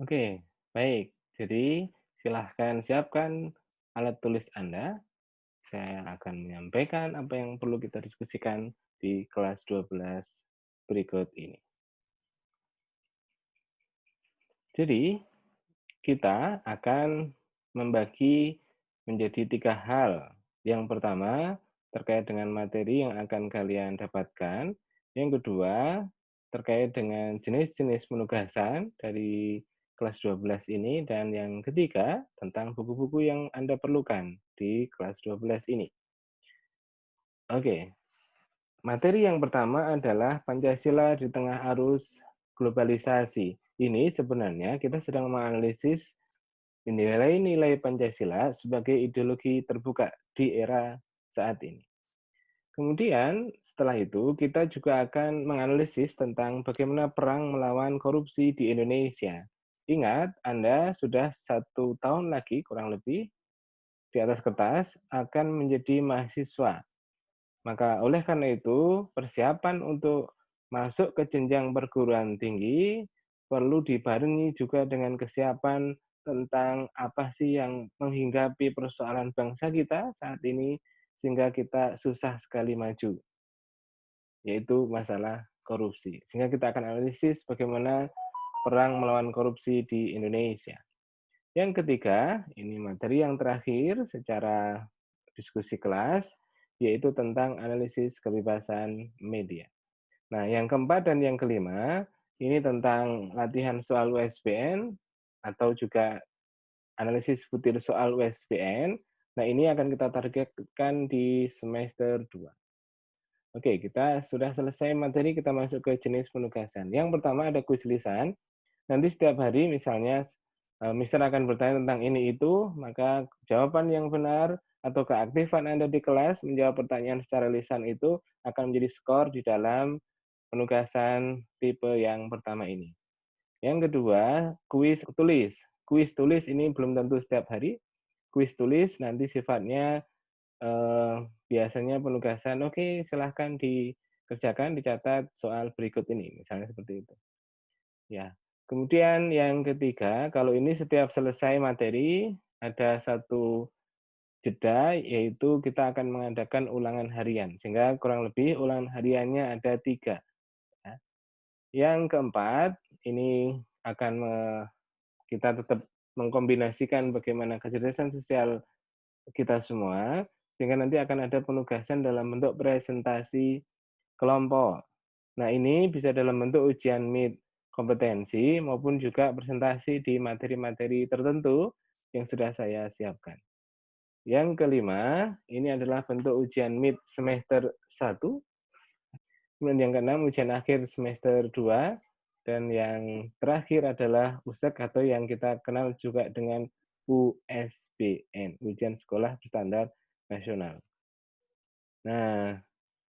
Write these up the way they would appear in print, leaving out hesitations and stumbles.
Oke, baik. Jadi, silahkan siapkan alat tulis Anda. Saya akan menyampaikan apa yang perlu kita diskusikan di kelas 12 berikut ini. Jadi, kita akan membagi menjadi 3 hal. Yang pertama, terkait dengan materi yang akan kalian dapatkan. Yang kedua, terkait dengan jenis-jenis penugasan dari kelas 12 ini. Dan yang ketiga, tentang buku-buku yang Anda perlukan di kelas 12 ini. Oke, materi yang pertama adalah Pancasila di tengah arus globalisasi. Ini sebenarnya kita sedang menganalisis nilai-nilai Pancasila sebagai ideologi terbuka di era saat ini. Kemudian setelah itu kita juga akan menganalisis tentang bagaimana perang melawan korupsi di Indonesia. Ingat, Anda sudah 1 tahun lagi kurang lebih di atas kertas akan menjadi mahasiswa. Maka oleh karena itu, persiapan untuk masuk ke jenjang perguruan tinggi perlu dibarengi juga dengan kesiapan tentang apa sih yang menghinggapi persoalan bangsa kita saat ini sehingga kita susah sekali maju, yaitu masalah korupsi. Sehingga kita akan analisis bagaimana perang melawan korupsi di Indonesia. Yang ketiga, ini materi yang terakhir secara diskusi kelas, yaitu tentang analisis kebebasan media. Nah, yang keempat dan yang kelima, ini tentang latihan soal USBN atau juga analisis butir soal USBN. Nah, ini akan kita targetkan di semester 2. Oke, kita sudah selesai materi, kita masuk ke jenis penugasan. Yang pertama ada kuis lisan. Nanti setiap hari misalnya Mister akan bertanya tentang ini itu, maka jawaban yang benar atau keaktifan Anda di kelas menjawab pertanyaan secara lisan itu akan menjadi skor di dalam penugasan tipe yang pertama ini. Yang kedua, kuis tulis. Kuis tulis ini belum tentu setiap hari. Kuis tulis nanti sifatnya biasanya penugasan, "Oke, silahkan dikerjakan, dicatat soal berikut ini," misalnya seperti itu. Ya. Kemudian yang ketiga, kalau ini setiap selesai materi, ada satu jeda, yaitu kita akan mengadakan ulangan harian, sehingga kurang lebih ulangan hariannya ada 3. Ya. Yang keempat, ini akan kita tetap mengkombinasikan bagaimana kecerdasan sosial kita semua, sehingga nanti akan ada penugasan dalam bentuk presentasi kelompok. Nah, ini bisa dalam bentuk ujian MIT kompetensi maupun juga presentasi di materi-materi tertentu yang sudah saya siapkan. Yang kelima, ini adalah bentuk ujian MIT semester 1, kemudian yang keenam ujian akhir semester 2, dan yang terakhir adalah USEK atau yang kita kenal juga dengan USBN, Ujian Sekolah Berstandar Nasional. Nah,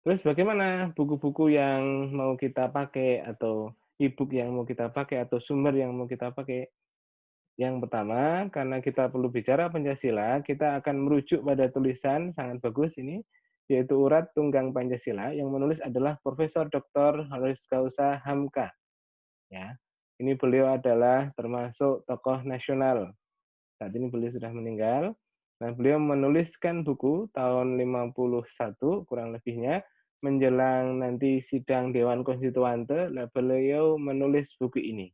terus bagaimana buku-buku yang mau kita pakai atau e-book yang mau kita pakai atau sumber yang mau kita pakai? Yang pertama, karena kita perlu bicara Pancasila, kita akan merujuk pada tulisan sangat bagus ini, yaitu Urat Tunggang Pancasila yang menulis adalah Profesor Dr. Honoris Causa Hamka. Ya, ini beliau adalah termasuk tokoh nasional. Saat ini beliau sudah meninggal. Nah, beliau menuliskan buku tahun 51 kurang lebihnya menjelang nanti sidang Dewan Konstituante, nah beliau menulis buku ini.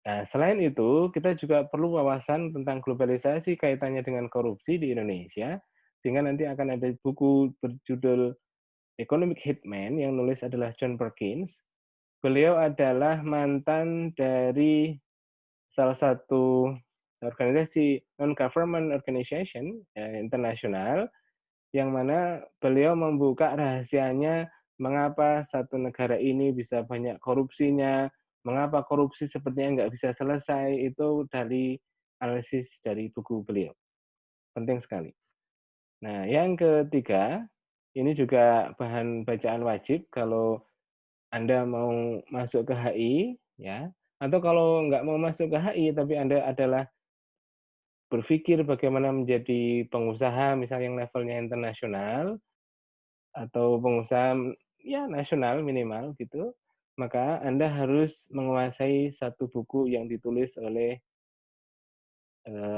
Nah, selain itu, kita juga perlu wawasan tentang globalisasi kaitannya dengan korupsi di Indonesia, sehingga nanti akan ada buku berjudul Economic Hitman yang nulis adalah John Perkins. Beliau adalah mantan dari salah satu organisasi non-government organization internasional, yang mana beliau membuka rahasianya mengapa satu negara ini bisa banyak korupsinya, mengapa korupsi sepertinya nggak bisa selesai, itu dari analisis dari buku beliau. Penting sekali. Nah, yang ketiga, ini juga bahan bacaan wajib kalau Anda mau masuk ke HI, ya, atau kalau nggak mau masuk ke HI, tapi Anda adalah berpikir bagaimana menjadi pengusaha, misalnya yang levelnya internasional, atau pengusaha ya nasional minimal gitu. maka Anda harus menguasai satu buku yang ditulis oleh,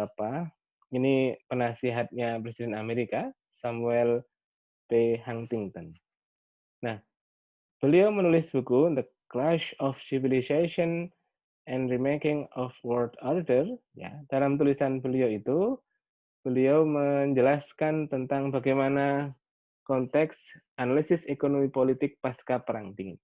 apa, ini penasihatnya Presiden Amerika, Samuel P. Huntington. Nah, beliau menulis buku The Clash of Civilization and Remaking of World Order, ya. Dalam tulisan beliau itu, beliau menjelaskan tentang bagaimana konteks analisis ekonomi politik pasca Perang Dingin.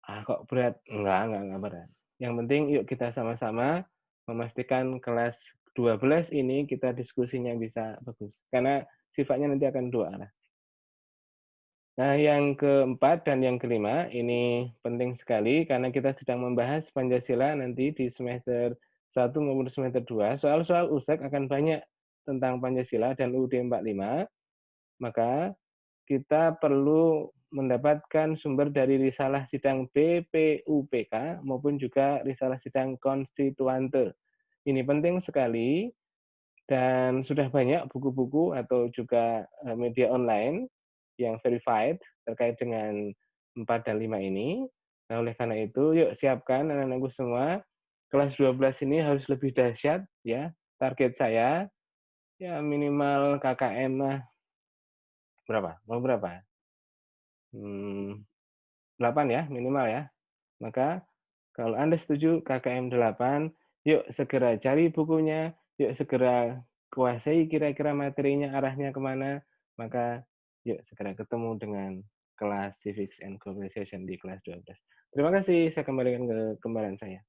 Ah, kok berat? Enggak berat. Yang penting yuk kita sama-sama memastikan kelas 12 ini kita diskusinya bisa bagus. Karena sifatnya nanti akan dua arah. Nah, yang keempat dan yang kelima ini penting sekali karena kita sedang membahas Pancasila nanti di semester 1 maupun semester 2. Soal-soal USEK akan banyak tentang Pancasila dan UUD 45, maka kita perlu mendapatkan sumber dari risalah sidang BPUPK maupun juga risalah sidang konstituante. Ini penting sekali dan sudah banyak buku-buku atau juga media online yang verified terkait dengan 4 dan 5 ini. Nah, oleh karena itu, yuk siapkan anak-anakku semua, kelas 12 ini harus lebih dahsyat ya. Target saya ya minimal KKM lah berapa? Mau berapa? Hmm, 8 ya minimal ya. Maka kalau Anda setuju KKM 8, yuk segera cari bukunya, yuk segera kuasai kira-kira materinya arahnya kemana, maka yuk segera ketemu dengan kelas Civics and Globalization di kelas 12. Terima kasih, saya kembalikan ke gambaran saya.